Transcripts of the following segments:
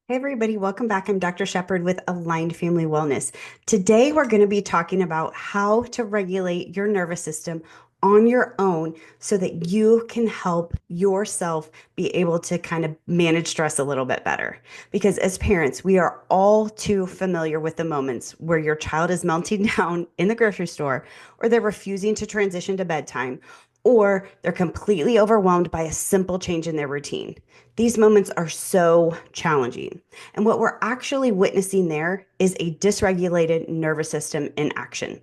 Hey everybody, welcome back. I'm Dr. Sheppard with Aligned Family Wellness. Today we're going to be talking about how to regulate your nervous system on your own so that you can help yourself be able to kind of manage stress a little bit better. Because as parents, we are all too familiar with the moments where your child is melting down in the grocery store, or they're refusing to transition to bedtime, or they're completely overwhelmed by a simple change in their routine. These moments are so challenging. And what we're actually witnessing there is a dysregulated nervous system in action.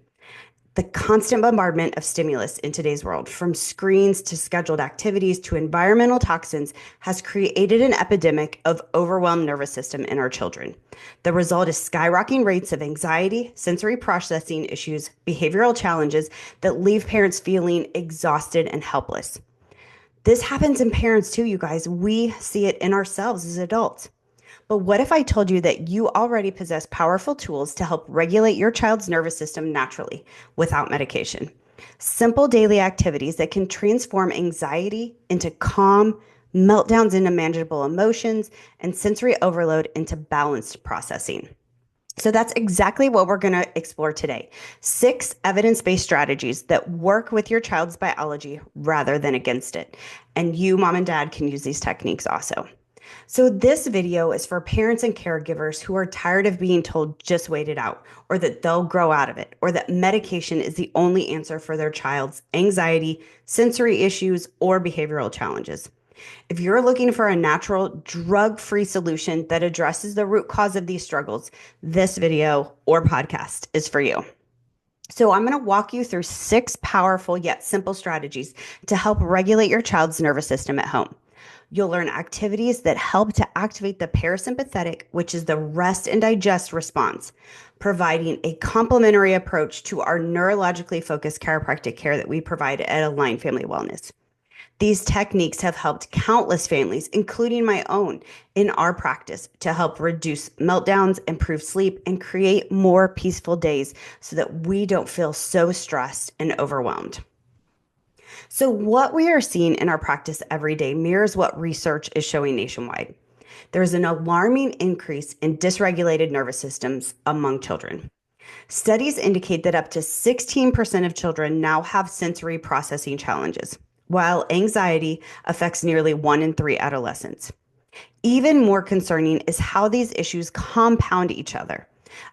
The constant bombardment of stimulus in today's world, from screens to scheduled activities to environmental toxins, has created an epidemic of overwhelmed nervous system in our children. The result is skyrocketing rates of anxiety, sensory processing issues, behavioral challenges that leave parents feeling exhausted and helpless. This happens in parents too, you guys. We see it in ourselves as adults. But what if I told you that you already possess powerful tools to help regulate your child's nervous system naturally without medication? Simple daily activities that can transform anxiety into calm, meltdowns into manageable emotions, and sensory overload into balanced processing. So that's exactly what we're going to explore today. 6 evidence-based strategies that work with your child's biology rather than against it. And you, mom and dad, can use these techniques also. So this video is for parents and caregivers who are tired of being told just wait it out, or that they'll grow out of it, or that medication is the only answer for their child's anxiety, sensory issues, or behavioral challenges. If you're looking for a natural, drug-free solution that addresses the root cause of these struggles, this video or podcast is for you. So I'm going to walk you through 6 powerful yet simple strategies to help regulate your child's nervous system at home. You'll learn activities that help to activate the parasympathetic, which is the rest and digest response, providing a complementary approach to our neurologically focused chiropractic care that we provide at Align Family Wellness. These techniques have helped countless families, including my own, in our practice to help reduce meltdowns, improve sleep, and create more peaceful days so that we don't feel so stressed and overwhelmed. So, what we are seeing in our practice every day mirrors what research is showing nationwide. There is an alarming increase in dysregulated nervous systems among children. Studies indicate that up to 16% of children now have sensory processing challenges, while anxiety affects nearly 1 in 3 adolescents. Even more concerning is how these issues compound each other.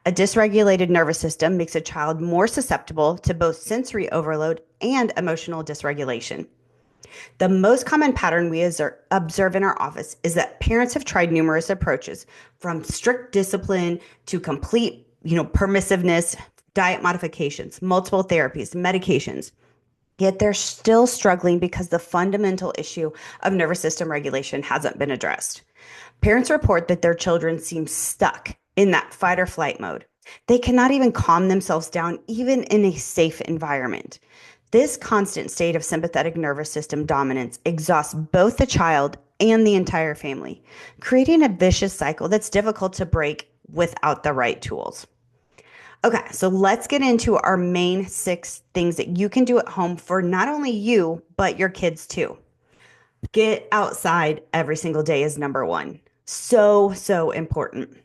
A dysregulated nervous system makes a child more susceptible to both sensory overload and emotional dysregulation. The most common pattern we observe in our office is that parents have tried numerous approaches, from strict discipline to complete, permissiveness, diet modifications, multiple therapies, medications. Yet they're still struggling because the fundamental issue of nervous system regulation hasn't been addressed. Parents report that their children seem stuck in that fight or flight mode. They cannot even calm themselves down, even in a safe environment. This constant state of sympathetic nervous system dominance exhausts both the child and the entire family, creating a vicious cycle that's difficult to break without the right tools. Okay, so let's get into our main 6 things that you can do at home for not only you, but your kids too. Get outside every single day is number 1. So important.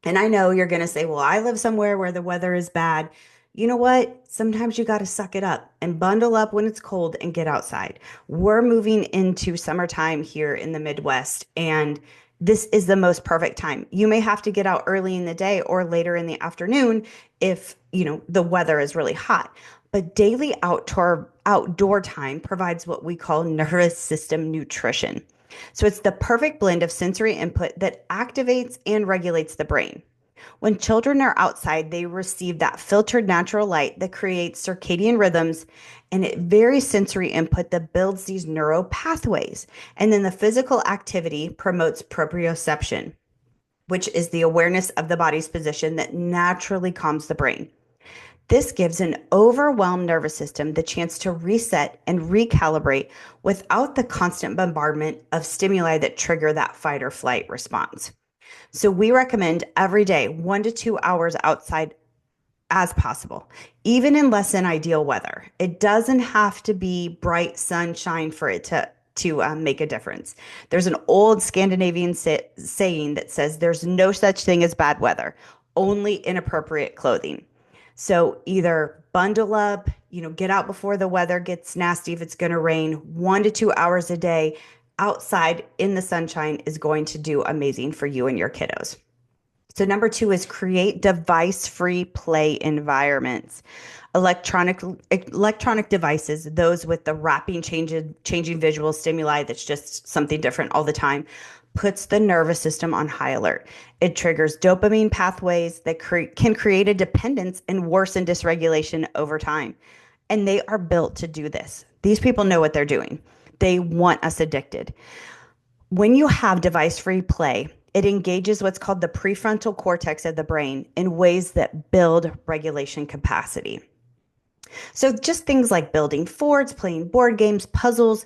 And I know you're going to say, well, I live somewhere where the weather is bad. You know what? Sometimes you got to suck it up and bundle up when it's cold and get outside. We're moving into summertime here in the Midwest, and this is the most perfect time. You may have to get out early in the day or later in the afternoon if, the weather is really hot. But daily outdoor time provides what we call nervous system nutrition. So it's the perfect blend of sensory input that activates and regulates the brain. When children are outside, they receive that filtered natural light that creates circadian rhythms, and it varies sensory input that builds these neural pathways. And then the physical activity promotes proprioception, which is the awareness of the body's position that naturally calms the brain. This gives an overwhelmed nervous system the chance to reset and recalibrate without the constant bombardment of stimuli that trigger that fight or flight response. So we recommend every day 1 to 2 hours outside as possible, even in less than ideal weather. It doesn't have to be bright sunshine for it to to make a difference. There's an old Scandinavian saying that says there's no such thing as bad weather, only inappropriate clothing. So either bundle up, get out before the weather gets nasty if it's going to rain. 1 to 2 hours a day outside in the sunshine is going to do amazing for you and your kiddos. So number two is create device-free play environments. Electronic devices, those with the rapid changing visual stimuli that's just something different all the time, puts the nervous system on high alert. It triggers dopamine pathways that can create a dependence and worsen dysregulation over time. And they are built to do this. These people know what they're doing. They want us addicted. When you have device-free play, it engages what's called the prefrontal cortex of the brain in ways that build regulation capacity. So just things like building forts, playing board games, puzzles,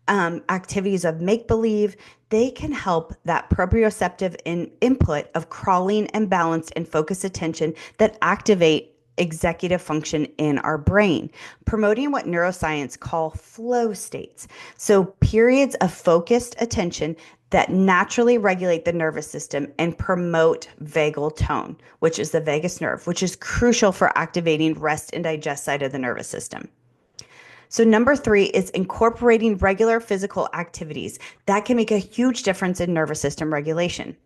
activities of make-believe, they can help that proprioceptive input of crawling and balanced and focused attention that activate executive function in our brain, promoting what neuroscience call flow states. So periods of focused attention that naturally regulate the nervous system and promote vagal tone, which is the vagus nerve, which is crucial for activating rest and digest side of the nervous system. So number three is incorporating regular physical activities. That can make a huge difference in nervous system regulation.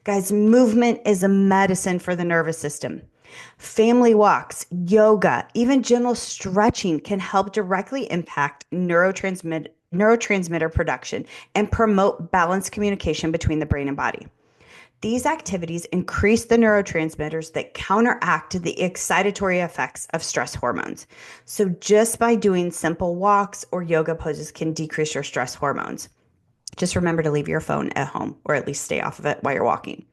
Guys, movement is a medicine for the nervous system. Family walks, yoga, even gentle stretching can help directly impact neurotransmitter production and promote balanced communication between the brain and body. These activities increase the neurotransmitters that counteract the excitatory effects of stress hormones. So just by doing simple walks or yoga poses can decrease your stress hormones. Just remember to leave your phone at home, or at least stay off of it while you're walking.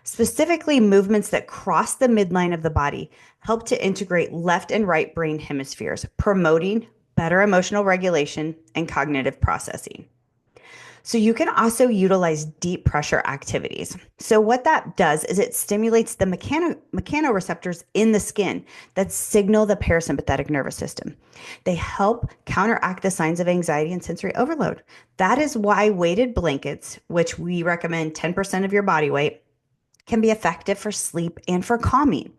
Specifically, movements that cross the midline of the body help to integrate left and right brain hemispheres, promoting better emotional regulation and cognitive processing. So you can also utilize deep pressure activities. So what that does is it stimulates the mechanoreceptors in the skin that signal the parasympathetic nervous system. They help counteract the signs of anxiety and sensory overload. That is why weighted blankets, which we recommend 10% of your body weight, can be effective for sleep and for calming.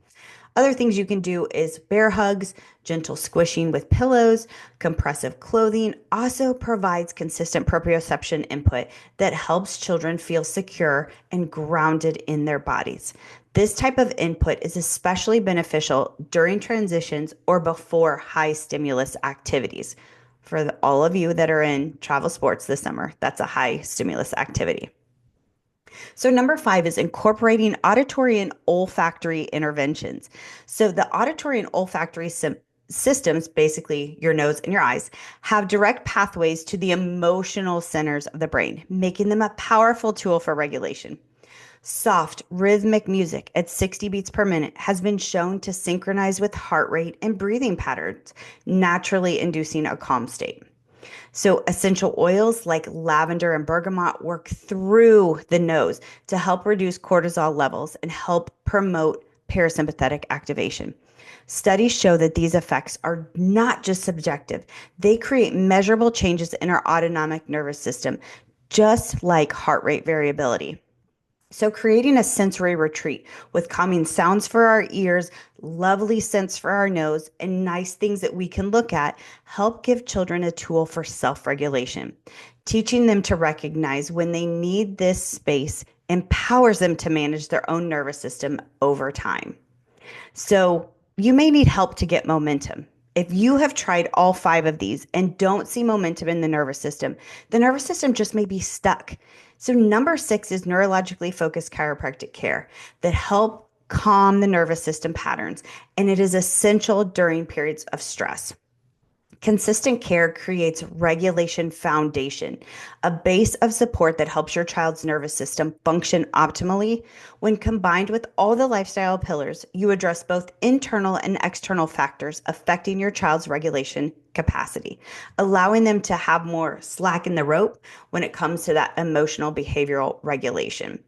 Other things you can do is bear hugs, gentle squishing with pillows, compressive clothing also provides consistent proprioception input that helps children feel secure and grounded in their bodies. This type of input is especially beneficial during transitions or before high stimulus activities. For all of you that are in travel sports this summer, that's a high stimulus activity. So number five is incorporating auditory and olfactory interventions. So the auditory and olfactory systems, basically your nose and your eyes, have direct pathways to the emotional centers of the brain, making them a powerful tool for regulation. Soft, rhythmic music at 60 beats per minute has been shown to synchronize with heart rate and breathing patterns, naturally inducing a calm state. So essential oils like lavender and bergamot work through the nose to help reduce cortisol levels and help promote parasympathetic activation. Studies show that these effects are not just subjective. They create measurable changes in our autonomic nervous system, just like heart rate variability. So creating a sensory retreat with calming sounds for our ears, lovely scents for our nose, and nice things that we can look at help give children a tool for self-regulation. Teaching them to recognize when they need this space empowers them to manage their own nervous system over time. So you may need help to get momentum. If you have tried all five of these and don't see momentum in the nervous system just may be stuck. So number six is neurologically focused chiropractic care that help calm the nervous system patterns, and it is essential during periods of stress. Consistent care creates regulation foundation, a base of support that helps your child's nervous system function optimally. When combined with all the lifestyle pillars, you address both internal and external factors affecting your child's regulation capacity, allowing them to have more slack in the rope when it comes to that emotional behavioral regulation.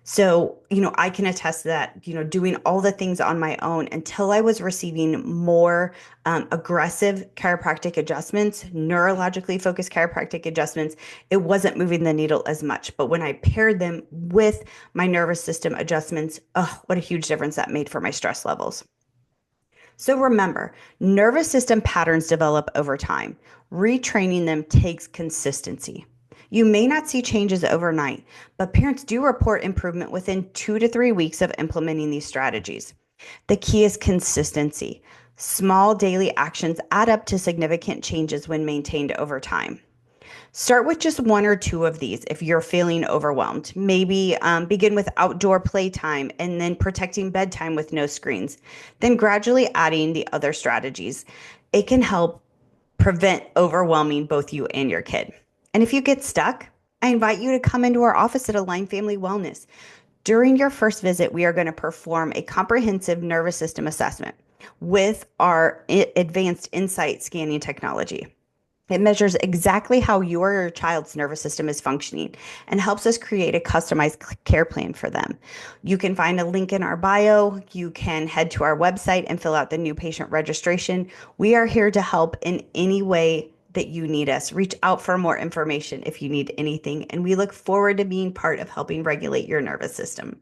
So, I can attest to that, doing all the things on my own until I was receiving more aggressive chiropractic adjustments, neurologically focused chiropractic adjustments, it wasn't moving the needle as much. But when I paired them with my nervous system adjustments, oh, what a huge difference that made for my stress levels. So remember, nervous system patterns develop over time. Retraining them takes consistency. You may not see changes overnight, but parents do report improvement within 2 to 3 weeks of implementing these strategies. The key is consistency. Small daily actions add up to significant changes when maintained over time. Start with just one or two of these if you're feeling overwhelmed. Maybe begin with outdoor playtime and then protecting bedtime with no screens. Then gradually adding the other strategies. It can help prevent overwhelming both you and your kid. And if you get stuck, I invite you to come into our office at Align Family Wellness. During your first visit, we are going to perform a comprehensive nervous system assessment with our advanced insight scanning technology. It measures exactly how your child's nervous system is functioning and helps us create a customized care plan for them. You can find a link in our bio. You can head to our website and fill out the new patient registration. We are here to help in any way that you need us. Reach out for more information if you need anything, and we look forward to being part of helping regulate your nervous system.